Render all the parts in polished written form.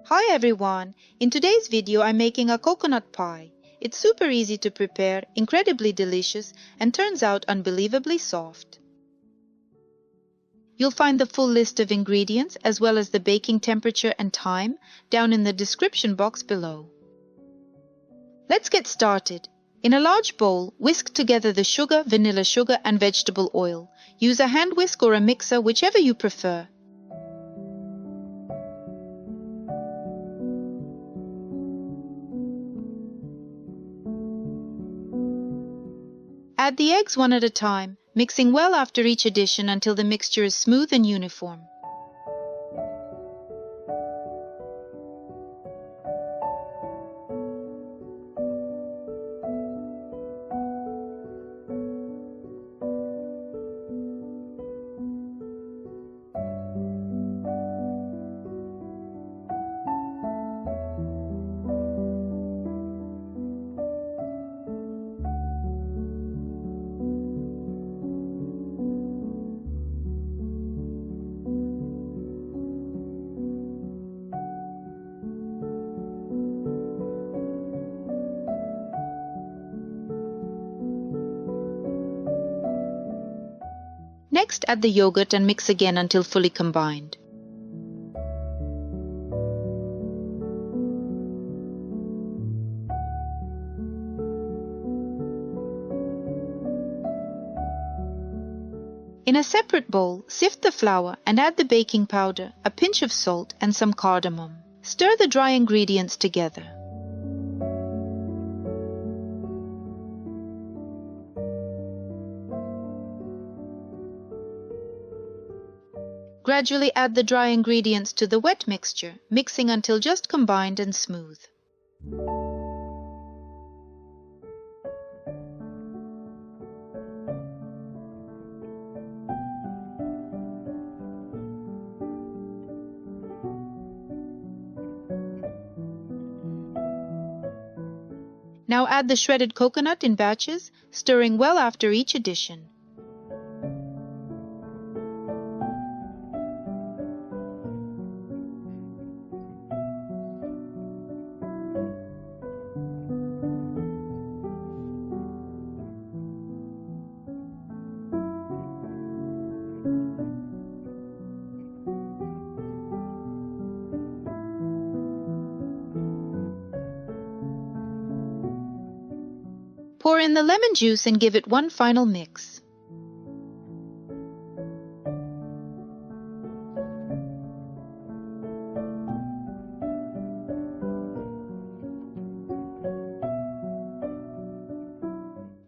Hi everyone! In today's video I'm making a coconut pie. It's super easy to prepare, incredibly delicious, and turns out unbelievably soft. You'll find the full list of ingredients as well as the baking temperature and time down in the description box below. Let's get started. In a large bowl, whisk together the sugar, vanilla sugar, and vegetable oil. Use a hand whisk or a mixer, whichever you prefer. Add the eggs one at a time, mixing well after each addition until the mixture is smooth and uniform. Next, add the yogurt and mix again until fully combined. In a separate bowl, sift the flour and add the baking powder, a pinch of salt, and some cardamom. Stir the dry ingredients together. Gradually add the dry ingredients to the wet mixture, mixing until just combined and smooth. Now add the shredded coconut in batches, stirring well after each addition. Pour in the lemon juice and give it one final mix.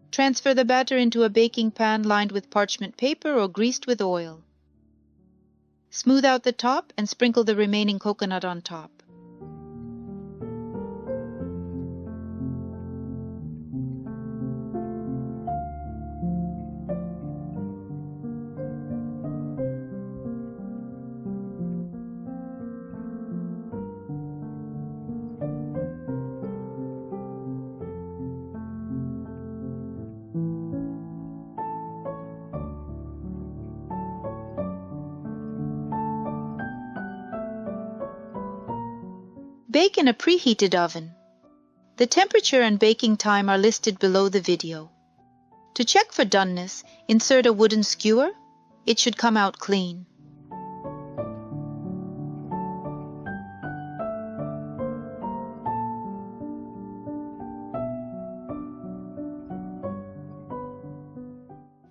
Transfer the batter into a baking pan lined with parchment paper or greased with oil. Smooth out the top and sprinkle the remaining coconut on top. Bake in a preheated oven. The temperature and baking time are listed below the video. To check for doneness, insert a wooden skewer. It should come out clean.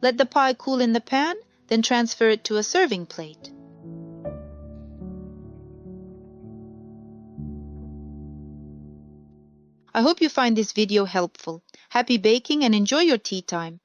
Let the pie cool in the pan, then transfer it to a serving plate. I hope you find this video helpful. Happy baking and enjoy your tea time.